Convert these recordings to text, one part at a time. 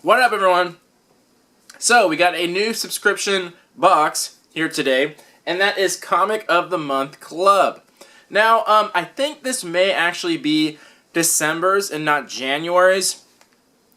What up, everyone? So, we got a new subscription box here today, and that is Comic of the Month Club. Now, I think this may actually be December's and not January's.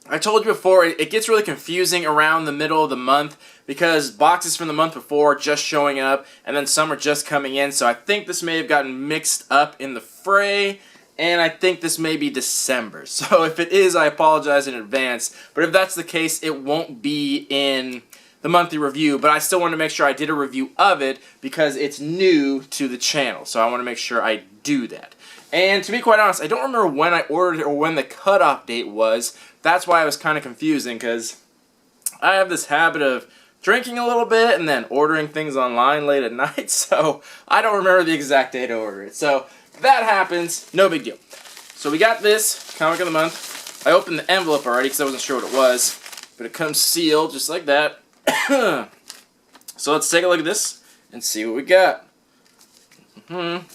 I told you before, it gets really confusing around the middle of the month because boxes from the month before are just showing up, and then some are just coming in, so I think this may have gotten mixed up in the fray. And I think this may be December. So if it is, I apologize in advance. But if that's the case, it won't be in the monthly review. But I still want to make sure I did a review of it because it's new to the channel. So I want to make sure I do that. And to be quite honest, I don't remember when I ordered it or when the cutoff date was. That's why it was kind of confusing because I have this habit of drinking a little bit and then ordering things online late at night. So I don't remember the exact date I ordered it. So that happens, no big deal. So we got this Comic of the Month. I opened the envelope already because I wasn't sure what it was, but it comes sealed just like that. So let's take a look at this and see what we got. And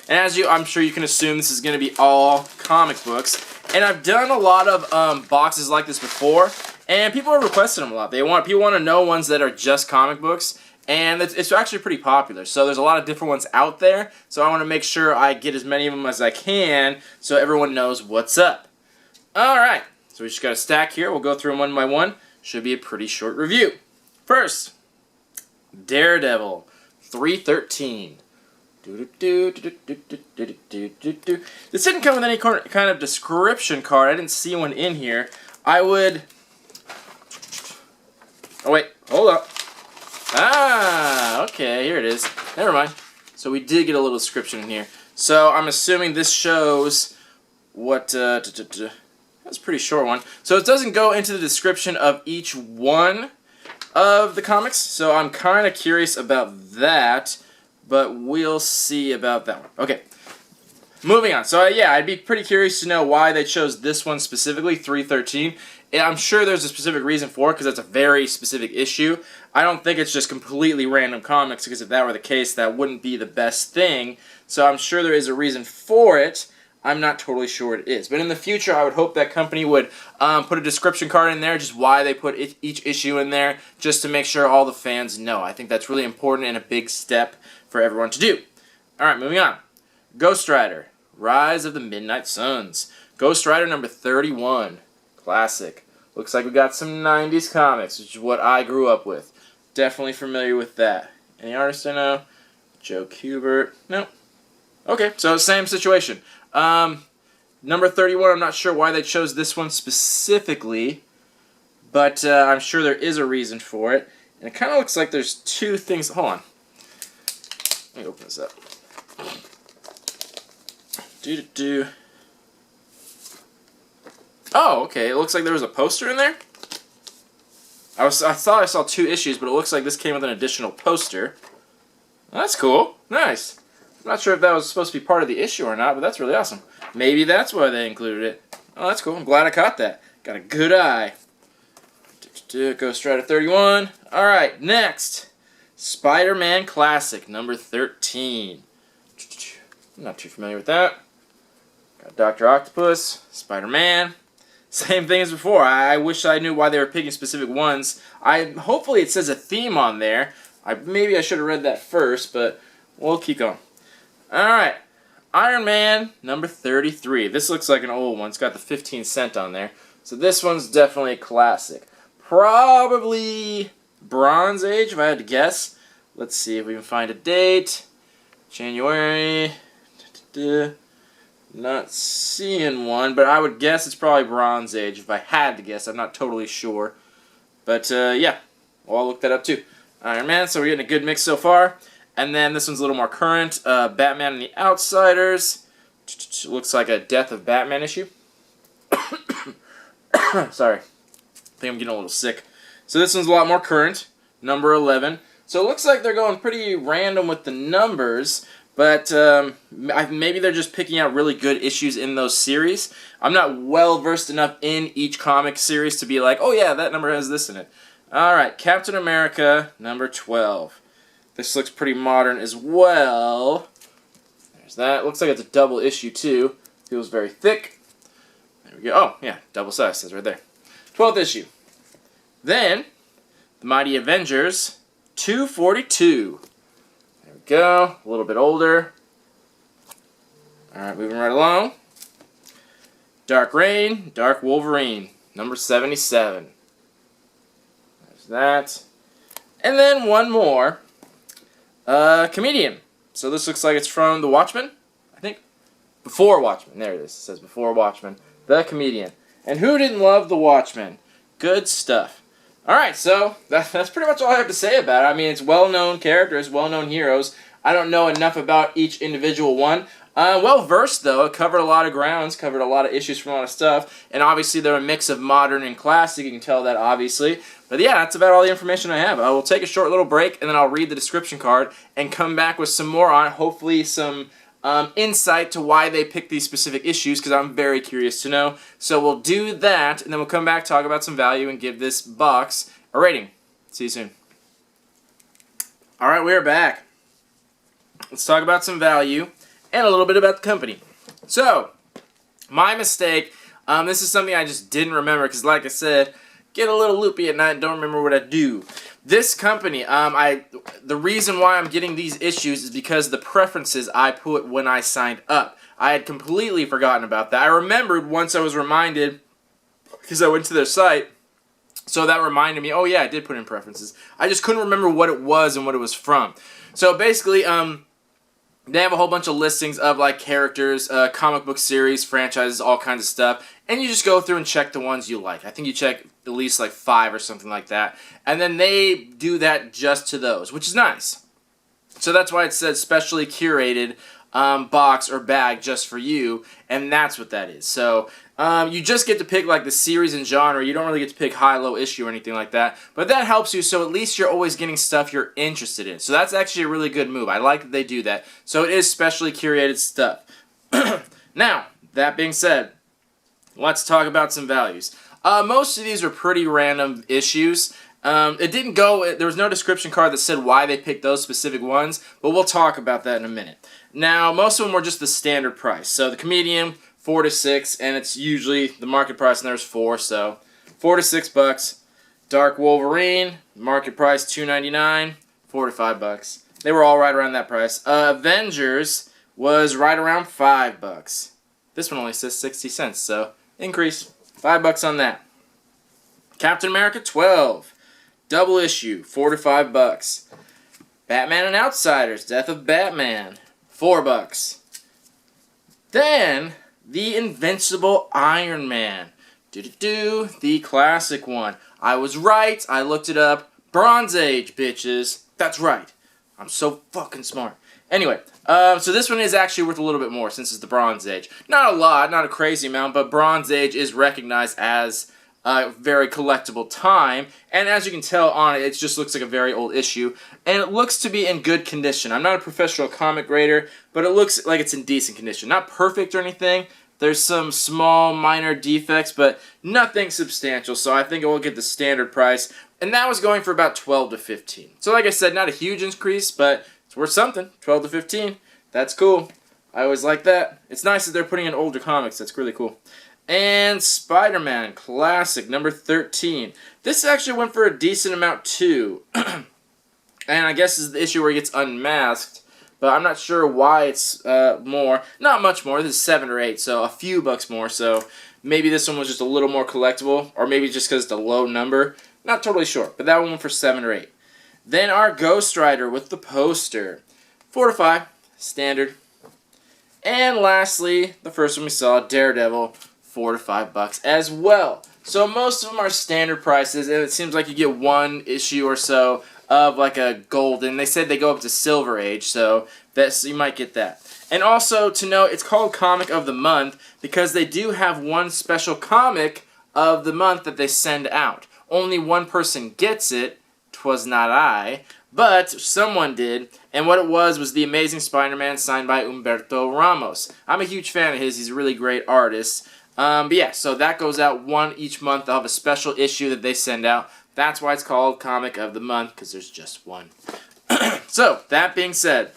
as I'm sure you can assume, this is going to be all comic books. And I've done a lot of boxes like this before, and people have requested them a lot. People want to know ones that are just comic books. And it's actually pretty popular. So there's a lot of different ones out there. So I want to make sure I get as many of them as I can so everyone knows what's up. Alright, so we just got a stack here. We'll go through them one by one. Should be a pretty short review. First, Daredevil 313. This didn't come with any kind of description card. I didn't see one in here. Oh wait, hold up. Ah, okay, here it is. Never mind. So we did get a little description in here. So I'm assuming this shows what, that's a pretty short one. So it doesn't go into the description of each one of the comics. So I'm kind of curious about that, but we'll see about that one. Okay, moving on. So yeah, I'd be pretty curious to know why they chose this one specifically, 313. I'm sure there's a specific reason for it because it's a very specific issue. I don't think it's just completely random comics because if that were the case, that wouldn't be the best thing. So I'm sure there is a reason for it. I'm not totally sure it is. But in the future, I would hope that company would put a description card in there, just why they put each issue in there, just to make sure all the fans know. I think that's really important and a big step for everyone to do. Alright, moving on. Ghost Rider, Rise of the Midnight Suns. Ghost Rider number 31. Classic. Looks like we got some 90s comics, which is what I grew up with. Definitely familiar with that. Any artists I know? Joe Kubert. No. Okay, so same situation. Number 31, I'm not sure why they chose this one specifically, but I'm sure there is a reason for it. And it kind of looks like there's two things. Hold on. Let me open this up. Oh, okay. It looks like there was a poster in there. I thought I saw two issues, but it looks like this came with an additional poster. That's cool. Nice. I'm not sure if that was supposed to be part of the issue or not, but that's really awesome. Maybe that's why they included it. Oh, that's cool. I'm glad I caught that. Got a good eye. Ghost Rider 31. Alright, next. Spider-Man Classic, number 13. I'm not too familiar with that. Got Dr. Octopus, Spider-Man. Same thing as before. I wish I knew why they were picking specific ones. Hopefully it says a theme on there. Maybe I should have read that first, but we'll keep going. Alright. Iron Man number 33. This looks like an old one. It's got the 15 cent on there. So this one's definitely a classic. Probably Bronze Age, if I had to guess. Let's see if we can find a date. January. Not seeing one, but I would guess it's probably Bronze Age if I had to guess. I'm not totally sure. But, yeah. Well, I'll look that up too. Iron Man, so we're getting a good mix so far. And then this one's a little more current. Batman and the Outsiders. Looks like a Death of Batman issue. Sorry. I think I'm getting a little sick. So this one's a lot more current. Number 11. So it looks like they're going pretty random with the numbers. But maybe they're just picking out really good issues in those series. I'm not well versed enough in each comic series to be like, oh yeah, that number has this in it. Alright, Captain America, number 12. This looks pretty modern as well. There's that. Looks like it's a double issue too. Feels very thick. There we go. Oh, yeah, double size, says right there. 12th issue. Then, The Mighty Avengers, 242. There we go. A little bit older. Alright, moving right along. Dark Reign, Dark Wolverine, number 77. There's that. And then one more. Comedian. So this looks like it's from The Watchmen, I think. Before Watchmen. There it is. It says Before Watchmen. The Comedian. And who didn't love The Watchmen? Good stuff. Alright, so that's pretty much all I have to say about it. I mean, it's well-known characters, well-known heroes. I don't know enough about each individual one. Well-versed, though. It covered a lot of grounds, covered a lot of issues from a lot of stuff. And obviously, they're a mix of modern and classic. You can tell that, obviously. But yeah, that's about all the information I have. I will take a short little break, and then I'll read the description card and come back with some more on it. Hopefully, some insight to why they picked these specific issues, because I'm very curious to know. So we'll do that, and then we'll come back, talk about some value, and give this box a rating. See you soon. Alright, we're back. Let's talk about some value and a little bit about the company. So, my mistake, this is something I just didn't remember, because like I said, get a little loopy at night and don't remember what I do. This company, the reason why I'm getting these issues is because the preferences I put when I signed up. I had completely forgotten about that. I remembered once I was reminded, because I went to their site, so that reminded me, oh yeah, I did put in preferences. I just couldn't remember what it was and what it was from. So basically, they have a whole bunch of listings of like characters, comic book series, franchises, all kinds of stuff. And you just go through and check the ones you like. I think you check at least like 5 or something like that. And then they do that just to those, which is nice. So that's why it says specially curated box or bag just for you. And that's what that is. So you just get to pick like the series and genre. You don't really get to pick high, low issue or anything like that. But that helps you, so at least you're always getting stuff you're interested in. So that's actually a really good move. I like that they do that. So it is specially curated stuff. Now, that being said, let's talk about some values. Most of these are pretty random issues. It didn't go, there was no description card that said why they picked those specific ones, but we'll talk about that in a minute. Now, most of them were just the standard price. So the Comedian, $4 to $6, and it's usually the market price, and there's 4, so $4 to $6. Dark Wolverine, market price $2.99, $4 to $5. They were all right around that price. Avengers was right around $5. This one only says 60 cents, so increase $5 on that. Captain America 12, double issue, $4 to $5. Batman and Outsiders, Death of Batman, $4. Then the Invincible Iron Man, the classic one. I was right. I looked it up. Bronze Age, bitches. That's right. I'm so fucking smart. Anyway, so this one is actually worth a little bit more since it's the Bronze Age. Not a lot, not a crazy amount, but Bronze Age is recognized as a very collectible time. And as you can tell on it, it just looks like a very old issue. And it looks to be in good condition. I'm not a professional comic grader, but it looks like it's in decent condition. Not perfect or anything. There's some small, minor defects, but nothing substantial. So I think it will get the standard price. And that was going for about 12 to 15. So like I said, not a huge increase, but it's worth something. 12 to 15. That's cool. I always like that. It's nice that they're putting in older comics. That's really cool. And Spider-Man Classic, number 13. This actually went for a decent amount, too. And I guess this is the issue where he gets unmasked. But I'm not sure why it's more. Not much more. This is 7 or 8, so a few bucks more. So maybe this one was just a little more collectible. Or maybe just because it's a low number. Not totally sure. But that one went for 7 or 8. Then our Ghost Rider with the poster. 4 to 5. Standard. And lastly, the first one we saw, Daredevil. $4 to $5 as well. So most of them are standard prices, and it seems like you get one issue or so of like a golden. They said they go up to Silver Age, so you might get that. And also to note, it's called Comic of the Month because they do have one special comic of the month that they send out. Only one person gets it. 'Twas not I, but someone did. And what it was The Amazing Spider-Man signed by Humberto Ramos. I'm a huge fan of his. He's a really great artist. But yeah, so that goes out one each month. They'll have a special issue that they send out. That's why it's called Comic of the Month, because there's just one. So, that being said,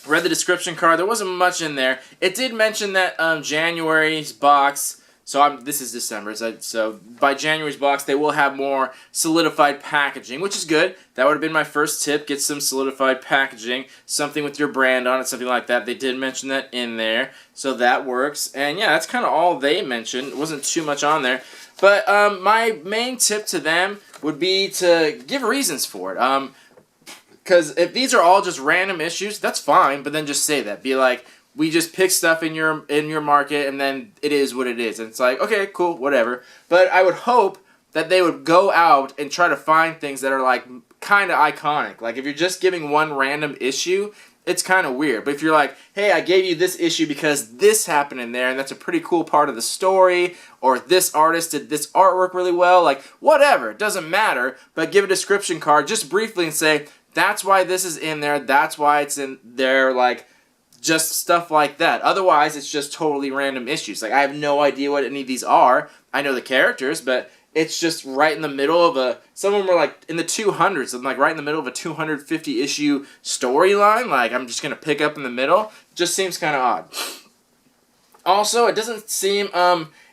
read the description card. There wasn't much in there. It did mention that January's box So this is December, so by January's box, they will have more solidified packaging, which is good. That would have been my first tip. Get some solidified packaging, something with your brand on it, something like that. They did mention that in there, so that works. And yeah, that's kind of all they mentioned. It wasn't too much on there. But my main tip to them would be to give reasons for it. Because if these are all just random issues, that's fine, but then just say that. Be like, we just pick stuff in your market, and then it is what it is. And it's like, okay, cool, whatever. But I would hope that they would go out and try to find things that are like kind of iconic. Like if you're just giving one random issue, it's kind of weird. But if you're like, hey, I gave you this issue because this happened in there, and that's a pretty cool part of the story, or this artist did this artwork really well, like whatever, it doesn't matter. But give a description card just briefly and say, that's why this is in there, that's why it's in there, like just stuff like that. Otherwise, it's just totally random issues. Like, I have no idea what any of these are. I know the characters, but it's just right in the middle of some of them are like in the 200s. I'm like right in the middle of a 250 issue storyline. Like, I'm just going to pick up in the middle. Just seems kind of odd. Also, it doesn't seem,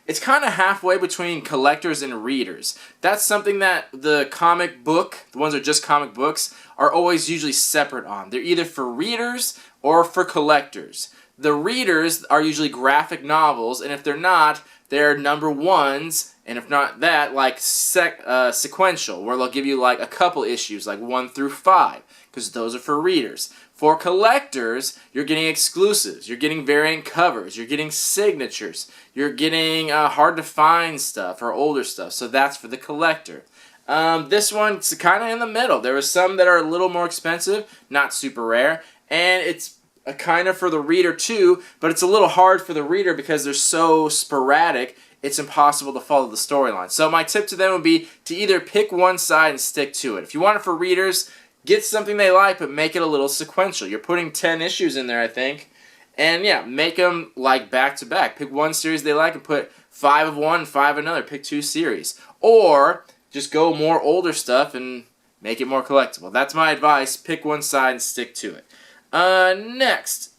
it's kind of halfway between collectors and readers. That's something that the comic book, the ones that are just comic books, are always usually separate on. They're either for readers or for collectors. The readers are usually graphic novels, and if they're not, they're number ones, and if not that, like sequential, where they'll give you like a couple issues, like 1 through 5, because those are for readers. For collectors, you're getting exclusives, you're getting variant covers, you're getting signatures, you're getting hard-to-find stuff or older stuff, so that's for the collector. This one's kind of in the middle. There are some that are a little more expensive, not super rare, and it's kind of for the reader too, but it's a little hard for the reader because they're so sporadic, it's impossible to follow the storyline. So my tip to them would be to either pick one side and stick to it. If you want it for readers, get something they like, but make it a little sequential. You're putting 10 issues in there, I think, and yeah, make them like back-to-back. Pick one series they like and put 5 of one, 5 of another. Pick 2 series. Or just go more older stuff and make it more collectible. That's my advice. Pick one side and stick to it. Next,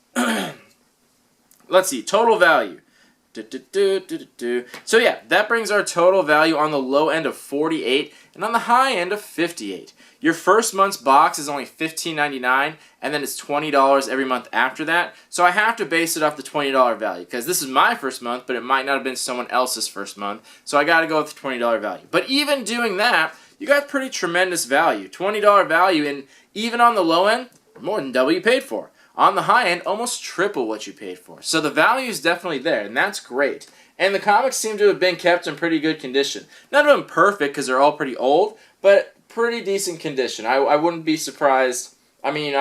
let's see, total value. So yeah, that brings our total value on the low end of 48 and on the high end of 58. Your first month's box is only $15.99, and then it's $20 every month after that. So I have to base it off the $20 value, because this is my first month, but it might not have been someone else's first month. So I got to go with the $20 value. But even doing that, you got pretty tremendous value. $20 value, and even on the low end, more than double you paid for. On the high end, almost triple what you paid for. So the value is definitely there, and that's great. And the comics seem to have been kept in pretty good condition. None of them perfect, because they're all pretty old, but pretty decent condition. I wouldn't be surprised. I mean,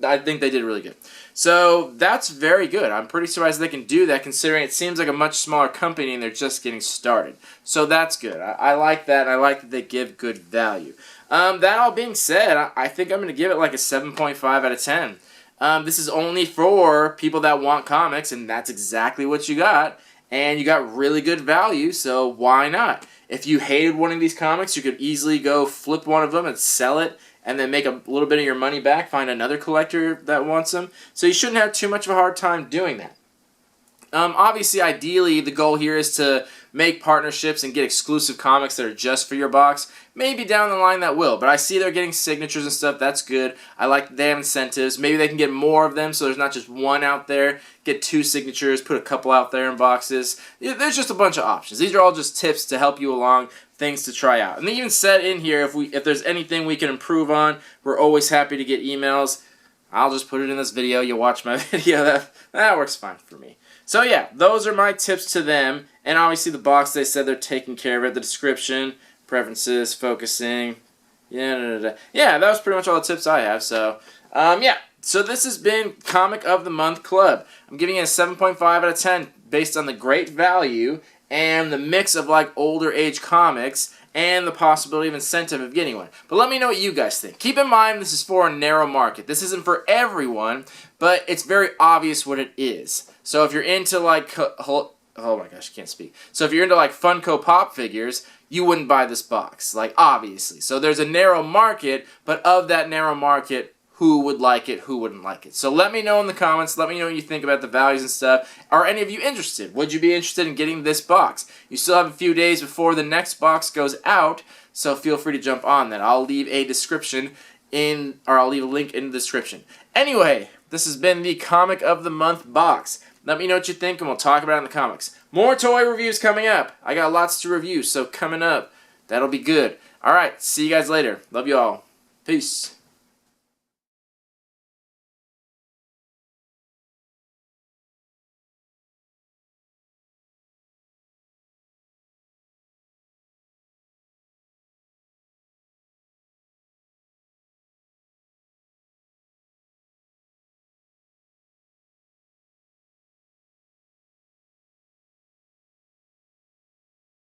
I think they did really good. So that's very good. I'm pretty surprised they can do that, considering it seems like a much smaller company and they're just getting started. So that's good. I like that. I like that they give good value. That all being said, I think I'm going to give it like a 7.5 out of 10. This is only for people that want comics, and that's exactly what you got. And you got really good value, so why not? If you hated one of these comics, you could easily go flip one of them and sell it, and then make a little bit of your money back, find another collector that wants them. So you shouldn't have too much of a hard time doing that. Obviously, ideally, the goal here is to make partnerships and get exclusive comics that are just for your box. Maybe down the line that will, but I see they're getting signatures and stuff. That's good. I like they have incentives. Maybe they can get more of them so there's not just one out there. Get 2 signatures, put a couple out there in boxes. There's just a bunch of options. These are all just tips to help you along, things to try out. And they even said in here, if there's anything we can improve on, we're always happy to get emails. I'll just put it in this video. You watch my video. That works fine for me. So yeah, those are my tips to them. And obviously the box, they said they're taking care of it. The description, preferences, focusing. Yeah, that was pretty much all the tips I have. So, yeah. So this has been Comic of the Month Club. I'm giving it a 7.5 out of 10 based on the great value and the mix of like older age comics and the possibility of incentive of getting one. But let me know what you guys think. Keep in mind this is for a narrow market. This isn't for everyone, but it's very obvious what it is. So if you're into like, oh my gosh, I can't speak. So if you're into like Funko Pop figures, you wouldn't buy this box, like obviously. So there's a narrow market, but of that narrow market, who would like it, who wouldn't like it. So let me know in the comments. Let me know what you think about the values and stuff. Are any of you interested? Would you be interested in getting this box? You still have a few days before the next box goes out, so feel free to jump on that. I'll leave a I'll leave a link in the description. Anyway, this has been the Comic of the Month box. Let me know what you think, and we'll talk about it in the comics. More toy reviews coming up. I got lots to review, so coming up, that'll be good. Alright, see you guys later. Love you all. Peace.